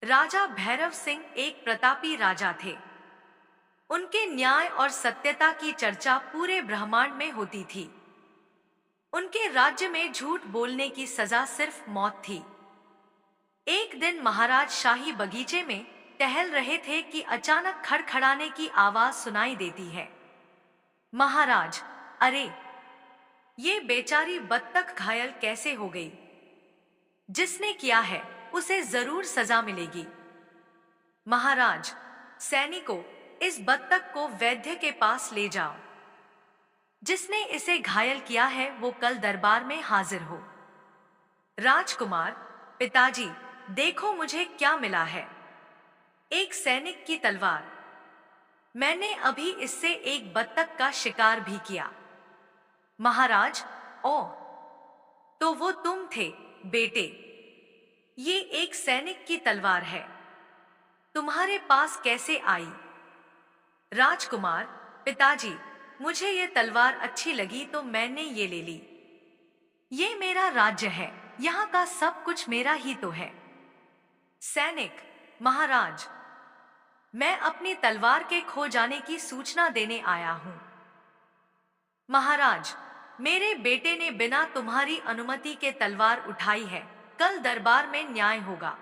राजा भैरव सिंह एक प्रतापी राजा थे। उनके न्याय और सत्यता की चर्चा पूरे ब्रह्मांड में होती थी। उनके राज्य में झूठ बोलने की सजा सिर्फ मौत थी। एक दिन महाराज शाही बगीचे में टहल रहे थे कि अचानक खड़खड़ाने की आवाज सुनाई देती है। महाराज, अरे, ये बेचारी बत्तख घायल कैसे हो गई? जिसने किया है उसे जरूर सजा मिलेगी। महाराज, सैनिकों, इस बत्तख को वैद्य के पास ले जाओ। जिसने इसे घायल किया है वो कल दरबार में हाजिर हो। राजकुमार, पिताजी, देखो मुझे क्या मिला है। एक सैनिक की तलवार। मैंने अभी इससे एक बत्तख का शिकार भी किया। महाराज, ओ, तो वो तुम थे, बेटे। ये एक सैनिक की तलवार है, तुम्हारे पास कैसे आई? राजकुमार, पिताजी, मुझे ये तलवार अच्छी लगी तो मैंने ये ले ली। ये मेरा राज्य है, यहाँ का सब कुछ मेरा ही तो है। सैनिक, महाराज, मैं अपनी तलवार के खो जाने की सूचना देने आया हूँ। महाराज, मेरे बेटे ने बिना तुम्हारी अनुमति के तलवार उठाई है, कल दरबार में न्याय होगा।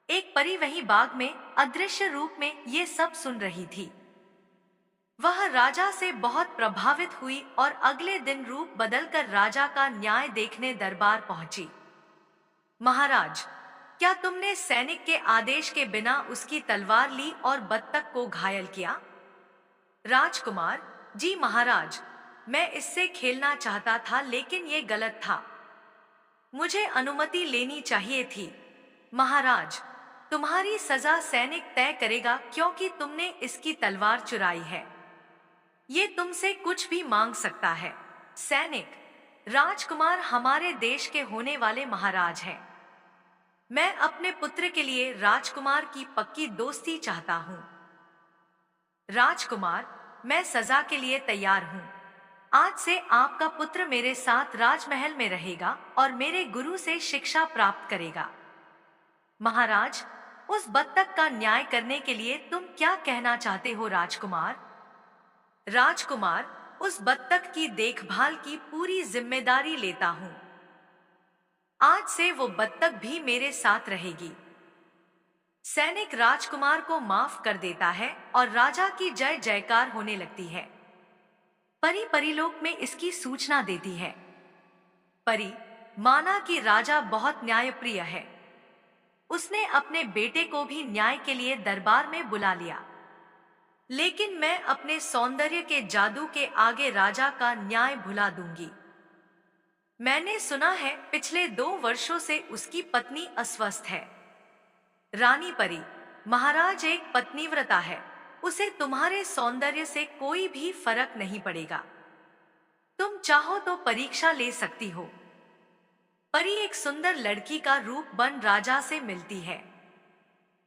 एक परी वहीं बाग में अदृश्य रूप में ये सब सुन रही थी। वह राजा से बहुत प्रभावित हुई और अगले दिन रूप बदलकर राजा का न्याय देखने दरबार पहुंची। महाराज, क्या तुमने सैनिक के आदेश के बिना उसकी तलवार ली और बत्तख को घायल किया? राजकुमार, जी महाराज, मैं इससे खेलना चाहता था लेकिन ये गलत था। मुझे अनुमति लेनी चाहिए थी। महाराज, तुम्हारी सजा सैनिक तय करेगा क्योंकि तुमने इसकी तलवार चुराई है। ये तुमसे कुछ भी मांग सकता है। सैनिक, राजकुमार हमारे देश के होने वाले महाराज हैं। मैं अपने पुत्र के लिए राजकुमार की पक्की दोस्ती चाहता हूँ। राजकुमार, मैं सजा के लिए तैयार हूँ। आज से आपका पुत्र मेरे साथ राजमहल में रहेगा और मेरे गुरु से शिक्षा प्राप्त करेगा। महाराज, उस बत्तख का न्याय करने के लिए तुम क्या कहना चाहते हो राजकुमार? राजकुमार, उस बत्तख की देखभाल की पूरी जिम्मेदारी लेता हूँ। आज से वो बत्तख भी मेरे साथ रहेगी। सैनिक राजकुमार को माफ कर देता है और राजा की जय जयकार होने लगती है। परी परीलोक में इसकी सूचना देती है। परी, माना कि राजा बहुत न्यायप्रिय है। उसने अपने बेटे को भी न्याय के लिए दरबार में बुला लिया। लेकिन मैं अपने सौंदर्य के जादू के आगे राजा का न्याय भुला दूंगी। मैंने सुना है पिछले 2 वर्षों से उसकी पत्नी अस्वस्थ है। रानी परी, महाराज एक पत्नीव्रता है, उसे तुम्हारे सौंदर्य से कोई भी फर्क नहीं पड़ेगा। तुम चाहो तो परीक्षा ले सकती हो। परी एक सुंदर लड़की का रूप बन राजा से मिलती है।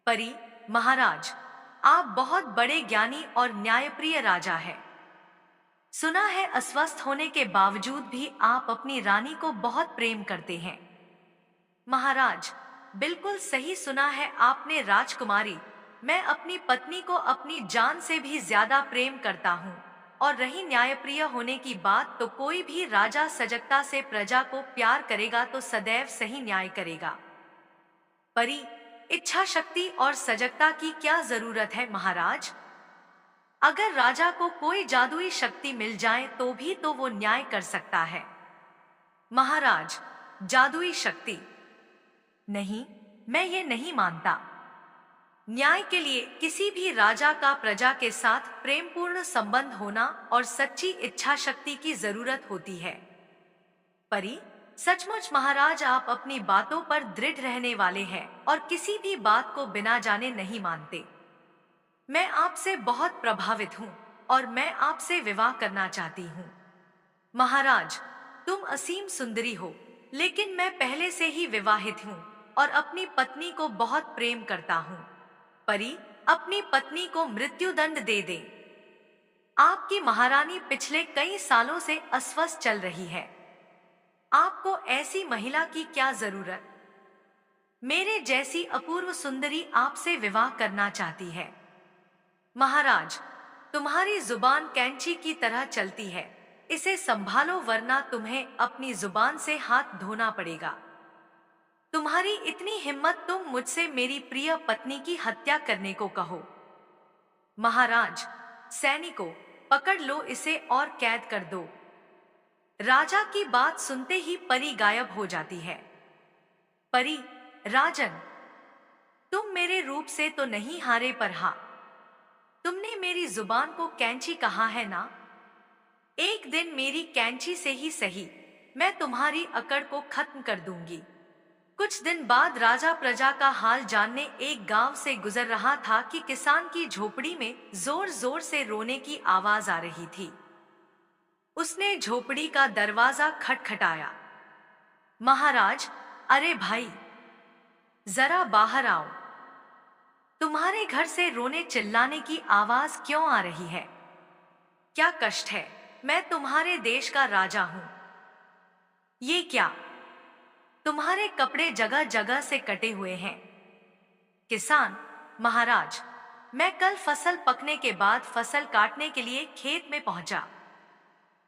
परी, महाराज, आप बहुत बड़े ज्ञानी और न्यायप्रिय राजा हैं। सुना है अस्वस्थ होने के बावजूद भी आप अपनी रानी को बहुत प्रेम करते हैं। महाराज, बिल्कुल सही सुना है आपने राजकुमारी। मैं अपनी पत्नी को अपनी जान से भी ज्यादा प्रेम करता हूँ। और रही न्यायप्रिय होने की बात, तो कोई भी राजा सजगता से प्रजा को प्यार करेगा तो सदैव सही न्याय करेगा। परी, इच्छा शक्ति और सजगता की क्या जरूरत है महाराज? अगर राजा को कोई जादुई शक्ति मिल जाए तो भी तो वो न्याय कर सकता है। महाराज, जादुई शक्ति नहीं, मैं ये नहीं मानता। न्याय के लिए किसी भी राजा का प्रजा के साथ प्रेमपूर्ण संबंध होना और सच्ची इच्छा शक्ति की जरूरत होती है। परी, सचमुच महाराज आप अपनी बातों पर दृढ़ रहने वाले हैं और किसी भी बात को बिना जाने नहीं मानते। मैं आपसे बहुत प्रभावित हूँ और मैं आपसे विवाह करना चाहती हूँ। महाराज, तुम असीम सुंदरी हो, लेकिन मैं पहले से ही विवाहित हूँ और अपनी पत्नी को बहुत प्रेम करता हूँ। परी, अपनी पत्नी को मृत्युदंड दे दे। आपकी महारानी पिछले कई सालों से अस्वस्थ चल रही है। आपको ऐसी महिला की क्या जरूरत? मेरे जैसी अपूर्व सुंदरी आपसे विवाह करना चाहती है। महाराज, तुम्हारी जुबान कैंची की तरह चलती है, इसे संभालो वरना तुम्हें अपनी जुबान से हाथ धोना पड़ेगा। तुम्हारी इतनी हिम्मत, तुम मुझसे मेरी प्रिय पत्नी की हत्या करने को कहो। महाराज, सैनिकों, पकड़ लो इसे और कैद कर दो। राजा की बात सुनते ही परी गायब हो जाती है। परी, राजन, तुम मेरे रूप से तो नहीं हारे, पर हाँ, तुमने मेरी जुबान को कैंची कहा है ना। एक दिन मेरी कैंची से ही सही, मैं तुम्हारी अकड़ को खत्म कर दूंगी। कुछ दिन बाद राजा प्रजा का हाल जानने एक गांव से गुजर रहा था कि किसान की झोपड़ी में जोर जोर से रोने की आवाज आ रही थी। उसने झोपड़ी का दरवाजा खटखटाया। महाराज, अरे भाई, जरा बाहर आओ। तुम्हारे घर से रोने चिल्लाने की आवाज क्यों आ रही है? क्या कष्ट है? मैं तुम्हारे देश का राजा हूं। ये क्या, तुम्हारे कपड़े जगह जगह से कटे हुए हैं। किसान, महाराज, मैं कल फसल पकने के बाद फसल काटने के लिए खेत में पहुंचा।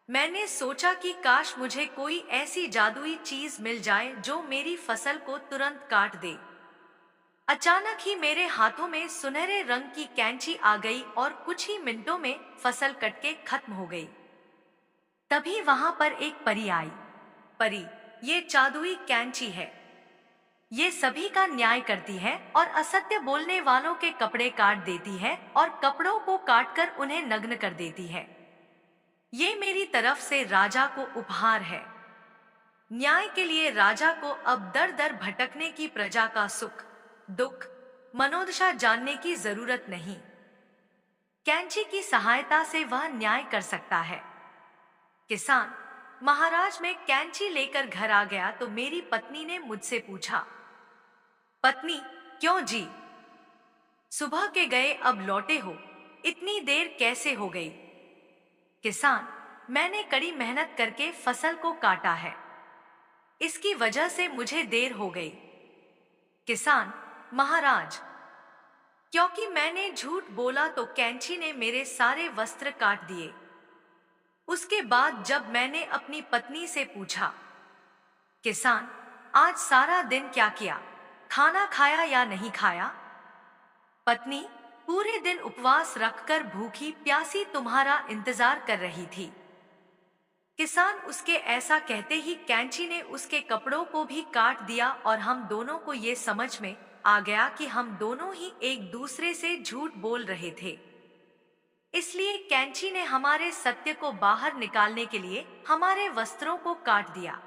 मैंने सोचा कि काश मुझे कोई ऐसी जादुई चीज मिल जाए जो मेरी फसल को तुरंत काट दे। अचानक ही मेरे हाथों में सुनहरे रंग की कैंची आ गई और कुछ ही मिनटों में फसल कट के खत्म हो गई। तभी वहां पर एक परी आई। परी, ये जादुई कैंची है। ये सभी का न्याय करती है और असत्य बोलने वालों के कपड़े काट देती है और कपड़ों को काटकर उन्हें नग्न कर देती है। ये मेरी तरफ से राजा को उपहार है। न्याय के लिए राजा को अब दर दर भटकने की प्रजा का सुख दुख मनोदशा जानने की जरूरत नहीं। कैंची की सहायता से वह न्याय कर सकता है। किसान, महाराज, मैं कैंची लेकर घर आ गया तो मेरी पत्नी ने मुझसे पूछा। पत्नी, क्यों जी? सुबह के गए अब लौटे हो, इतनी देर कैसे हो गई? किसान, मैंने कड़ी मेहनत करके फसल को काटा है, इसकी वजह से मुझे देर हो गई। किसान, महाराज, क्योंकि मैंने झूठ बोला तो कैंची ने मेरे सारे वस्त्र काट दिए। उसके बाद जब मैंने अपनी पत्नी से पूछा, किसान, आज सारा दिन क्या किया, खाना खाया या नहीं खाया? पत्नी, पूरे दिन उपवास रखकर भूखी प्यासी तुम्हारा इंतजार कर रही थी। किसान, उसके ऐसा कहते ही कैंची ने उसके कपड़ों को भी काट दिया और हम दोनों को ये समझ में आ गया कि हम दोनों ही एक दूसरे से झूठ बोल रहे थे। इसलिए कैंची ने हमारे सत्य को बाहर निकालने के लिए हमारे वस्त्रों को काट दिया।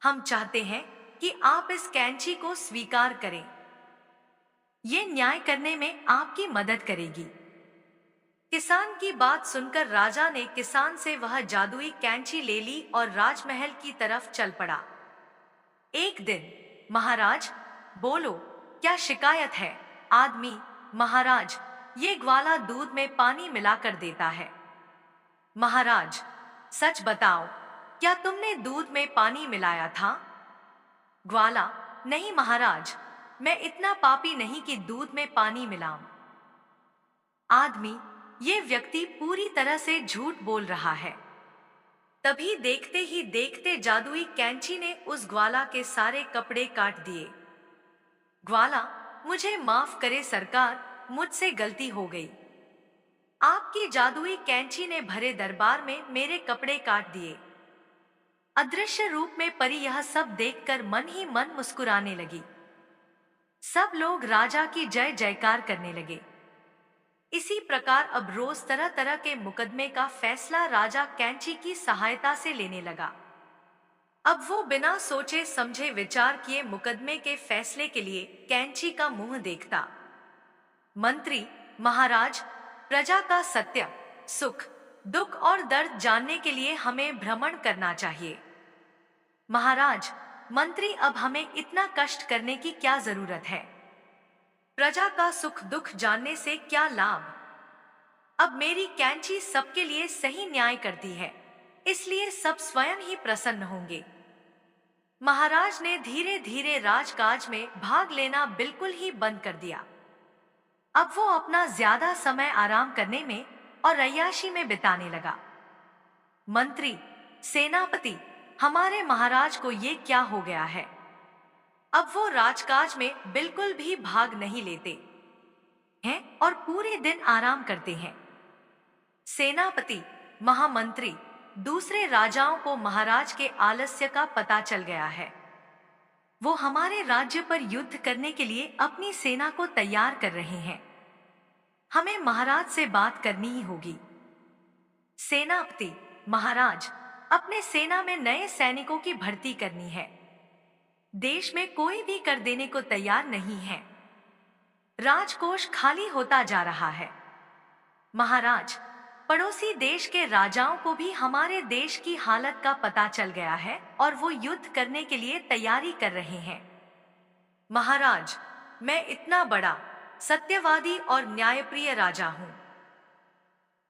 हम चाहते हैं कि आप इस कैंची को स्वीकार करें। ये न्याय करने में आपकी मदद करेगी। किसान की बात सुनकर राजा ने किसान से वह जादुई कैंची ले ली और राजमहल की तरफ चल पड़ा। एक दिन, महाराज, बोलो, क्या शिकायत है? आदमी, महाराज, ये ग्वाला दूध में पानी मिलाकर देता है। महाराज, सच बताओ, क्या तुमने दूध में पानी मिलाया था? ग्वाला, नहीं महाराज, मैं इतना पापी नहीं कि दूध में पानी मिलाऊं। आदमी, ये व्यक्ति पूरी तरह से झूठ बोल रहा है। तभी देखते ही देखते जादुई कैंची ने उस ग्वाला के सारे कपड़े काट दिए। ग्वाला, मुझे माफ करे सरकार, मुझसे गलती हो गई। आपकी जादुई कैंची ने भरे दरबार में मेरे कपड़े काट दिए। अदृश्य रूप में परी यह सब देखकर मन ही मन मुस्कुराने लगी। सब लोग राजा की जय जयकार करने लगे। इसी प्रकार अब रोज तरह तरह के मुकदमे का फैसला राजा कैंची की सहायता से लेने लगा। अब वो बिना सोचे समझे विचार किए मुकदमे के फैसले के लिए कैंची का मुंह देखता। मंत्री, महाराज, प्रजा का सत्य, सुख, दुख और दर्द जानने के लिए हमें भ्रमण करना चाहिए। महाराज, मंत्री, अब हमें इतना कष्ट करने की क्या जरूरत है? प्रजा का सुख दुख जानने से क्या लाभ? अब मेरी कैंची सबके लिए सही न्याय करती है, इसलिए सब स्वयं ही प्रसन्न होंगे। महाराज ने धीरे धीरे राजकाज में भाग लेना बिल्कुल ही बंद कर दिया। अब वो अपना ज्यादा समय आराम करने में और अय्याशी में बिताने लगा। मंत्री, सेनापति, हमारे महाराज को ये क्या हो गया है? अब वो राजकाज में बिल्कुल भी भाग नहीं लेते हैं और पूरे दिन आराम करते हैं। सेनापति, महामंत्री, दूसरे राजाओं को महाराज के आलस्य का पता चल गया है। वो हमारे राज्य पर युद्ध करने के लिए अपनी सेना को तैयार कर रहे हैं। हमें महाराज से बात करनी ही होगी। सेनापति, महाराज, अपने सेना में नए सैनिकों की भर्ती करनी है। देश में कोई भी कर देने को तैयार नहीं है। राजकोष खाली होता जा रहा है। महाराज, पड़ोसी देश के राजाओं को भी हमारे देश की हालत का पता चल गया है और वो युद्ध करने के लिए तैयारी कर रहे हैं। महाराज, मैं इतना बड़ा सत्यवादी और न्यायप्रिय राजा हूं।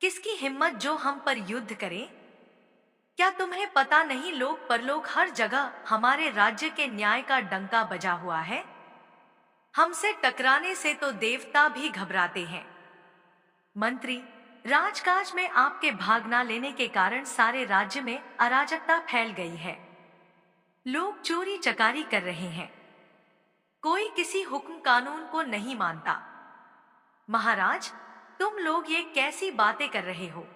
किसकी हिम्मत जो हम पर युद्ध करे? क्या तुम्हें पता नहीं, लोक परलोक हर जगह हमारे राज्य के न्याय का डंका बजा हुआ है। हमसे टकराने से तो देवता भी घबराते हैं। मंत्री, राजकाज में आपके भाग न लेने के कारण सारे राज्य में अराजकता फैल गई है। लोग चोरी चकारी कर रहे हैं। कोई किसी हुक्म कानून को नहीं मानता। महाराज, तुम लोग ये कैसी बातें कर रहे हो?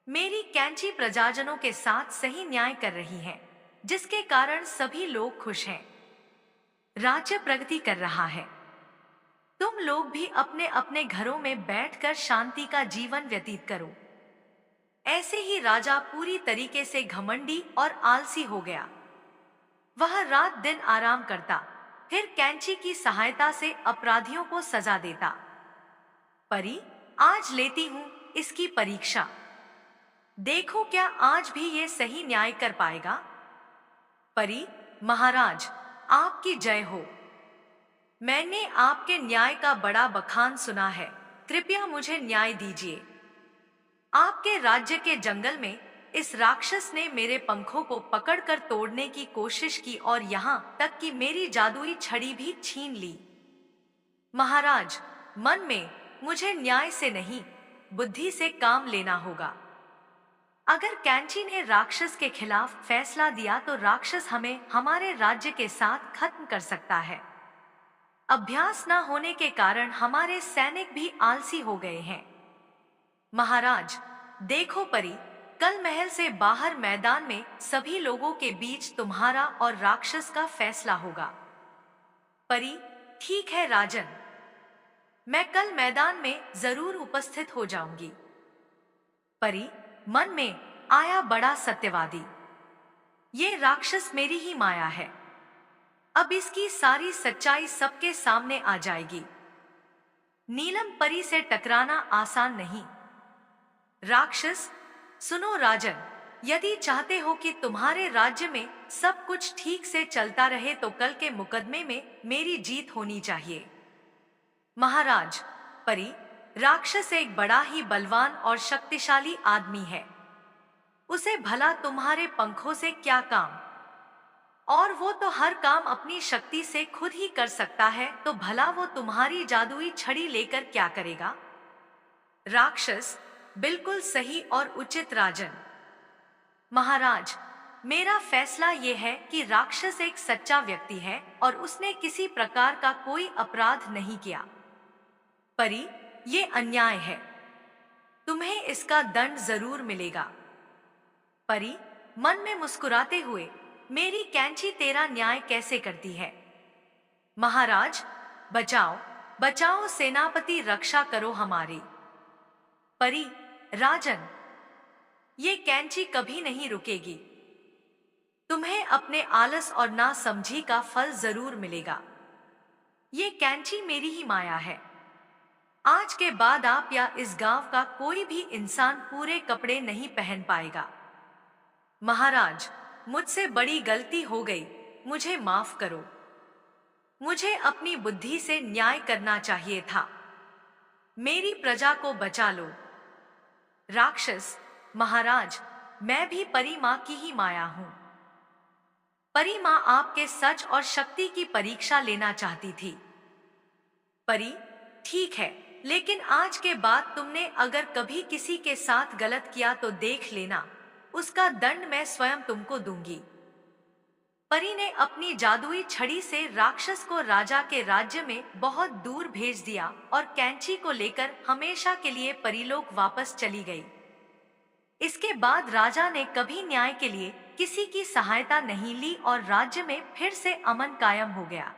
मेरी कैंची प्रजाजनों के साथ सही न्याय कर रही है, जिसके कारण सभी लोग खुश हैं। राज्य प्रगति कर रहा है। तुम लोग भी अपने अपने घरों में बैठकर शांति का जीवन व्यतीत करो। ऐसे ही राजा पूरी तरीके से घमंडी और आलसी हो गया। वह रात दिन आराम करता, फिर कैंची की सहायता से अपराधियों को सजा देता। परी, आज लेती हूं इसकी परीक्षा। देखो क्या आज भी ये सही न्याय कर पाएगा। परी, महाराज, आपकी जय हो। मैंने आपके न्याय का बड़ा बखान सुना है। कृपया मुझे न्याय दीजिए। आपके राज्य के जंगल में इस राक्षस ने मेरे पंखों को पकड़कर तोड़ने की कोशिश की और यहाँ तक कि मेरी जादुई छड़ी भी छीन ली। महाराज, मन में मुझे न्याय से नहीं, बुद्धि से काम लेना होगा। अगर कैंची ने राक्षस के खिलाफ फैसला दिया तो राक्षस हमें हमारे राज्य के साथ खत्म कर सकता है। अभ्यास न होने के कारण हमारे सैनिक भी आलसी हो गए हैं। महाराज, देखो परी, कल महल से बाहर मैदान में सभी लोगों के बीच तुम्हारा और राक्षस का फैसला होगा। परी, ठीक है राजन, मैं कल मैदान में जरूर उपस्थित हो जाऊंगी। परी, मन में आया बड़ा सत्यवादी। ये राक्षस मेरी ही माया है। अब इसकी सारी सच्चाई सबके सामने आ जाएगी। नीलम परी से टकराना आसान नहीं। राक्षस, सुनो राजन, यदि चाहते हो कि तुम्हारे राज्य में सब कुछ ठीक से चलता रहे तो कल के मुकदमे में मेरी जीत होनी चाहिए। महाराज, परी, राक्षस एक बड़ा ही बलवान और शक्तिशाली आदमी है। उसे भला तुम्हारे पंखों से क्या काम? और वो तो हर काम अपनी शक्ति से खुद ही कर सकता है, तो भला वो तुम्हारी जादुई छड़ी लेकर क्या करेगा? राक्षस, बिल्कुल सही और उचित राजन। महाराज, मेरा फैसला ये है कि राक्षस एक सच्चा व्यक्ति है और उसने किसी प्रकार का कोई अपराध नहीं किया। परी, ये अन्याय है। तुम्हें इसका दंड जरूर मिलेगा। परी, मन में मुस्कुराते हुए, मेरी कैंची तेरा न्याय कैसे करती है? महाराज, बचाओ बचाओ, सेनापति रक्षा करो हमारी। परी, राजन, ये कैंची कभी नहीं रुकेगी। तुम्हें अपने आलस और नासमझी का फल जरूर मिलेगा। ये कैंची मेरी ही माया है। आज के बाद आप या इस गांव का कोई भी इंसान पूरे कपड़े नहीं पहन पाएगा। महाराज, मुझसे बड़ी गलती हो गई, मुझे माफ करो। मुझे अपनी बुद्धि से न्याय करना चाहिए था। मेरी प्रजा को बचा लो। राक्षस, महाराज, मैं भी परी मां की ही माया हूं। परी माँ आपके सच और शक्ति की परीक्षा लेना चाहती थी। परी, ठीक है, लेकिन आज के बाद तुमने अगर कभी किसी के साथ गलत किया तो देख लेना, उसका दंड मैं स्वयं तुमको दूंगी। परी ने अपनी जादुई छड़ी से राक्षस को राजा के राज्य में बहुत दूर भेज दिया और कैंची को लेकर हमेशा के लिए परीलोक वापस चली गई। इसके बाद राजा ने कभी न्याय के लिए किसी की सहायता नहीं ली और राज्य में फिर से अमन कायम हो गया।